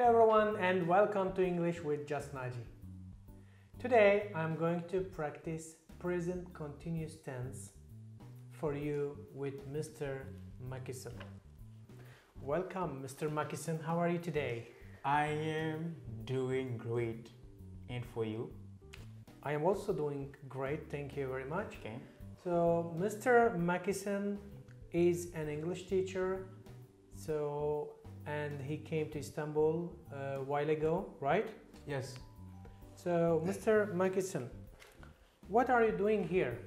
Hello everyone and welcome to English with just Naci. Today I'm going to practice present continuous tense for you with Mr. Makison. Welcome Mr. Makison, how are you today? I am doing great. And for you? I am also doing great, thank you very much. Okay. So Mr. Makison is an English teacher, and he came to Istanbul a while ago, right? Yes. So Mr. Makison, what are you doing here?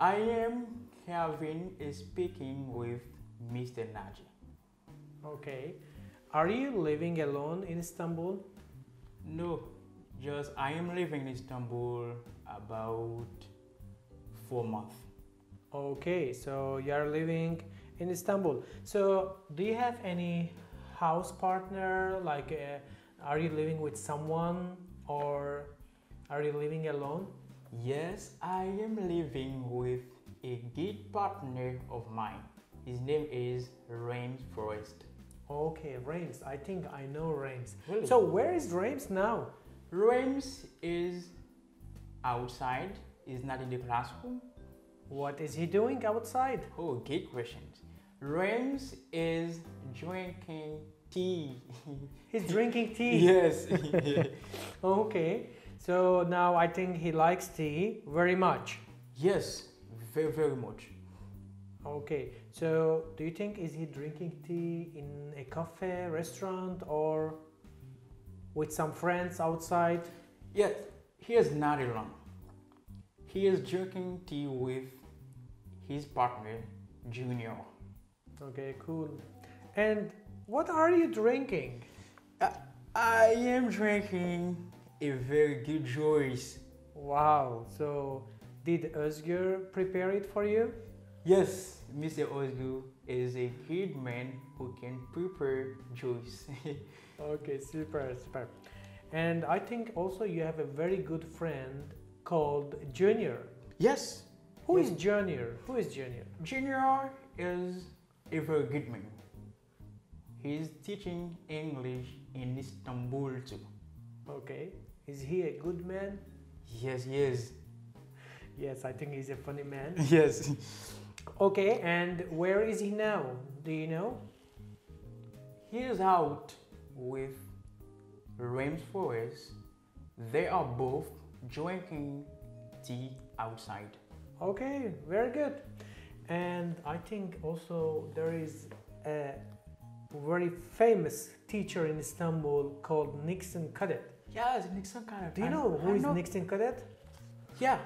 I am having a speaking with Mr. Naci. Okay. Are you living alone in Istanbul? No, just I am living in Istanbul about 4 months. Okay, so you are living in Istanbul. So do you have any house partner? Are you living with someone or are you living alone? Yes, I am living with a good partner of mine. His name is Rames Forest. Okay, Rames. I think I know Rames. Really? So where is Rames now? Rames is outside. He's not in the classroom. What is he doing outside? Oh, good questions. Rames is drinking tea. He's drinking tea? Yes. Okay, so now I think he likes tea very much. Yes, very, very much. Okay, so do you think is he drinking tea in a cafe, restaurant, or with some friends outside? Yes, he is not alone. He is drinking tea with his partner, Junior. Okay, cool. And what are you drinking? I am drinking a very good juice. Wow, so did Özgür prepare it for you? Yes, Mr. Özgür is a good man who can prepare juice. Okay, super, super. And I think also you have a very good friend called Junior. Yes. Who is Junior? Who is Junior? Junior is a very good man. He's teaching English in Istanbul too. Okay. Is he a good man? Yes, he is. Yes, I think he's a funny man. Yes. Okay, and where is he now? Do you know? He is out with Rames Forest. They are both drinking tea outside. Okay, very good. And I think also there is a very famous teacher in Istanbul called Nixon Cadet. Yes, Nixon Cadet. Do you know who is Nixon Cadet? Yeah,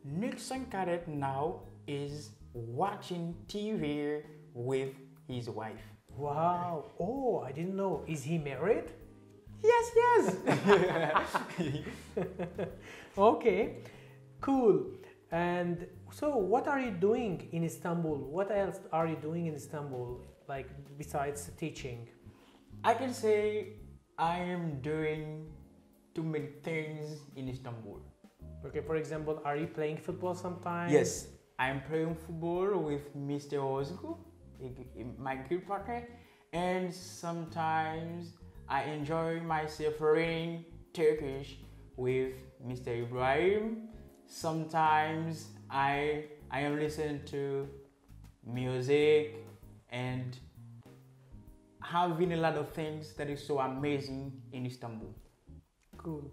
Nixon Cadet now is watching TV with his wife. Wow. Oh, I didn't know. Is he married? Yes, yes. Okay, cool. And so what are you doing in Istanbul? What else are you doing in Istanbul, like besides teaching? I can say I am doing too many things in Istanbul. Okay, for example, are you playing football sometimes? Yes, I am playing football with Mr. Özgür, my good partner, and sometimes I enjoy myself learning Turkish with Mr. Ibrahim. Sometimes I am listening to music and having a lot of things that is so amazing in Istanbul. Cool.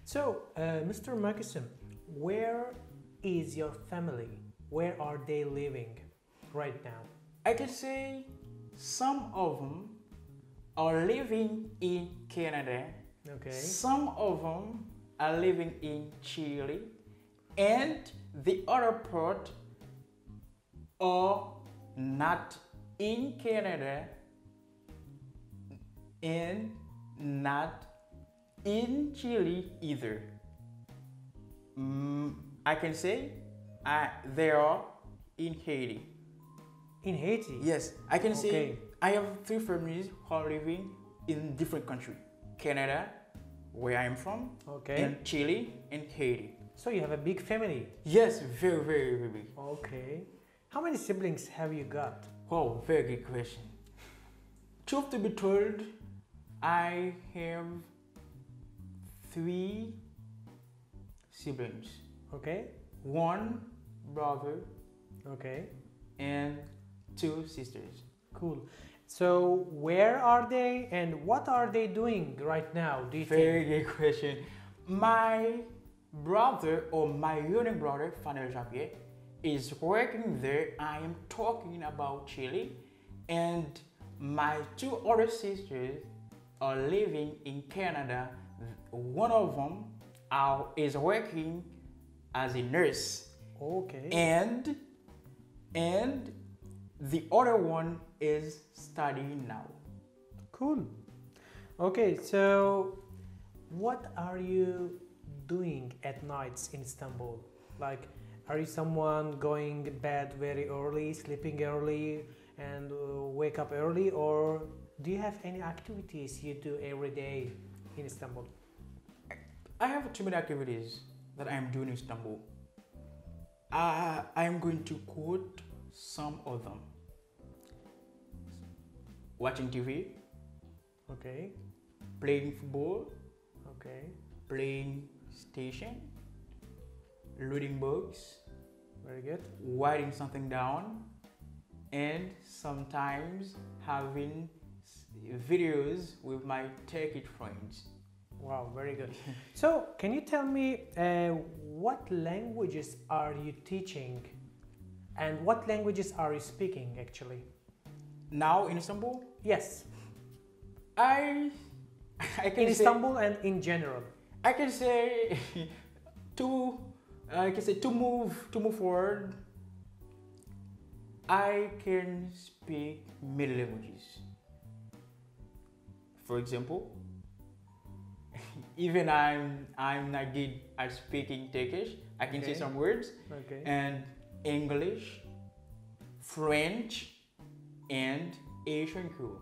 So, Mr. Makison, where is your family? Where are they living right now? I can say some of them are living in Canada. Okay. Some of them are living in Chile. And the other part are not in Canada and not in Chile either. I can say they are in Haiti. In Haiti? Yes, I can say I have 3 families who are living in different countries. Canada, where I am from, and Chile and Haiti. So you have a big family? Yes, very, very, very big. Okay. How many siblings have you got? Oh, very good question. Truth to be told, I have 3 siblings. Okay. 1 brother Okay. and 2 sisters. Cool. So where are they and what are they doing right now, do you Very think? good question. My brother or my younger brother, Fanel Javier, is working there. I am talking about Chile, and my 2 other sisters are living in Canada. One of them is working as a nurse, Okay. and the other one is studying now. Cool. Okay, so what are you doing at nights in Istanbul? Like, are you someone going to bed very early, sleeping early, and wake up early, or do you have any activities you do every day in Istanbul? I have too many activities that I am doing in Istanbul. I am going to quote some of them. Watching TV, Okay. playing football, Okay. playing station, reading books, Very good. writing something down, and sometimes having videos with my Turkish friends. Wow, very good. So, can you tell me what languages are you teaching and what languages are you speaking actually? Now in Istanbul, Yes, I can in say, Istanbul and in general. I can say to move forward. I can speak many languages. For example, even I'm not good at speaking Turkish. I can say Okay. some words, Okay. and English, French, and Asian too.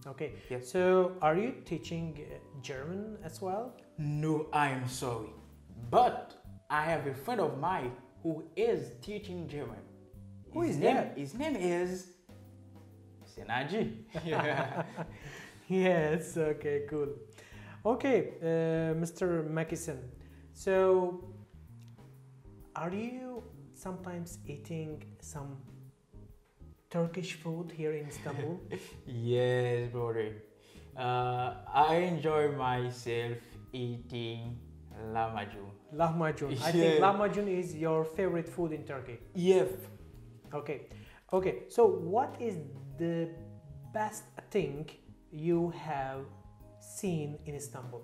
Okay. Yes. So, are you teaching German as well? No, I am sorry, but I have a friend of mine who is teaching German. Who is name, that? His name is Naci. Yeah. Yes. Okay. Cool. Okay, Mr. Makison. So, are you sometimes eating some Turkish food here in Istanbul? Yes, brother. I enjoy myself eating lahmacun. Lahmacun. I Yeah. think lahmacun is your favorite food in Turkey. Yes. Okay. Okay. So, what is the best thing you have seen in Istanbul?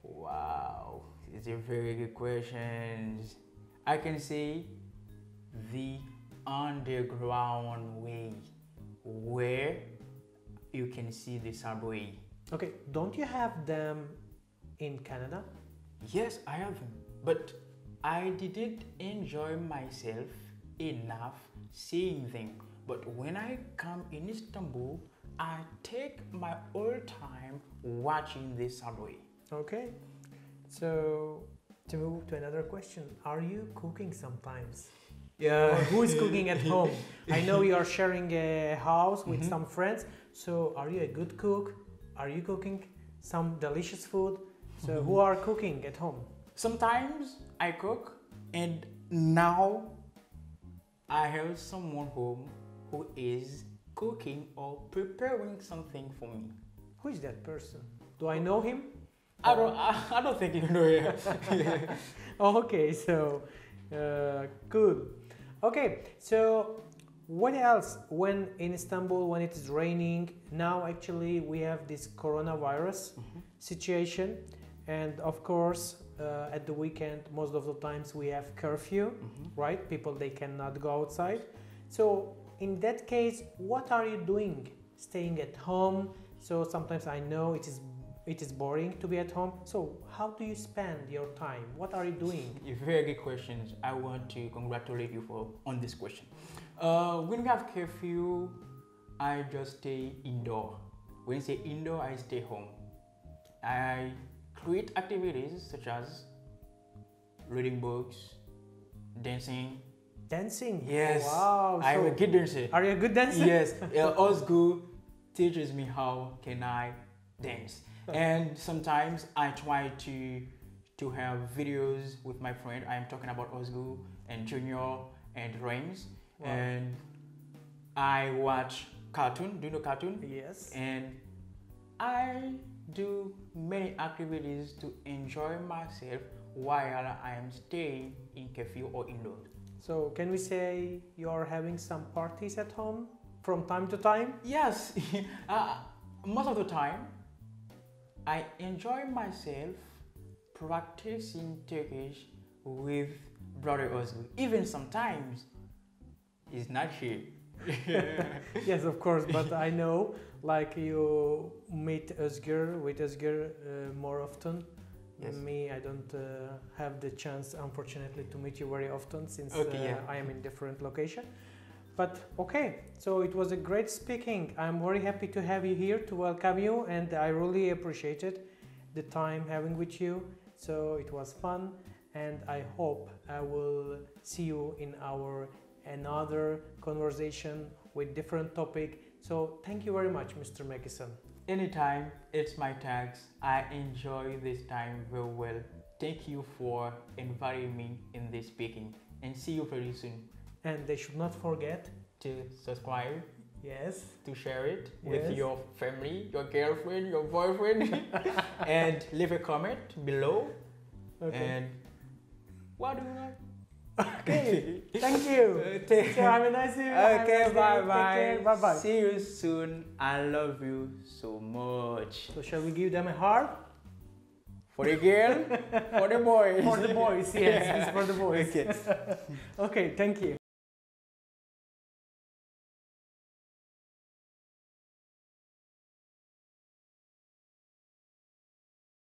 Wow, it's a very good question. I can say the underground way where you can see the subway. Okay. Don't you have them in Canada? Yes, I have them, but I didn't enjoy myself enough seeing them. But when I come in Istanbul, I take my whole time watching the subway. Okay. So, to move to another question, are you cooking sometimes? Yeah. Or who is cooking at home? I know you are sharing a house with Mhm. some friends. So, are you a good cook? Are you cooking some delicious food? So, who are cooking at home? Sometimes I cook, and now I have someone home who is cooking or preparing something for me. Who is that person? Do I know him? I don't think you know it. Okay, so good. Okay, so what else when in Istanbul when it is raining? Now actually we have this coronavirus situation, and of course at the weekend most of the times we have curfew, right? People they cannot go outside. So in that case, what are you doing? Staying at home? So sometimes I know it is boring to be at home. So how do you spend your time? What are you doing? Very good questions. I want to congratulate you on this question. When we have curfew, I just stay indoor. When I say indoor, I stay home. I create activities such as reading books, dancing. Dancing? Yes. Wow. I'm a So good dancer. are you a good dancer? Yes. Old school teaches me how can I dance. And sometimes I try to have videos with my friend. I am talking about Ozgu and Junior and Reigns. Wow. And I watch cartoon. Do you know cartoon? Yes. And I do many activities to enjoy myself while I am staying in cafe or indoors. So can we say you're having some parties at home from time to time? Yes, most of the time I enjoy myself practicing Turkish with brother Ozgu. Even sometimes it's not here. Yes, of course, but I know like you meet with Özgür more often. Yes. Me, I don't have the chance, unfortunately, to meet you very often since Yeah. I am in different location. But okay, so it was a great speaking. I'm very happy to have you here, to welcome you, and I really appreciated the time having with you. So it was fun, and I hope I will see you in our another conversation with different topic. So thank you very much, Mr. Mackison. Anytime, it's my task. I enjoy this time very well. Thank you for inviting me in this speaking, and see you very soon. And they should not forget To subscribe, yes, to share it Yes. with your family, your girlfriend, your boyfriend, and leave a comment below. okay. And what do you want? Okay, thank you. So have a nice evening. Okay, bye bye. Bye bye. See you soon. I love you so much. So shall we give them a heart? For the girl, for the boys. For the boys, yes, it's for the boys. Okay. Okay, thank you.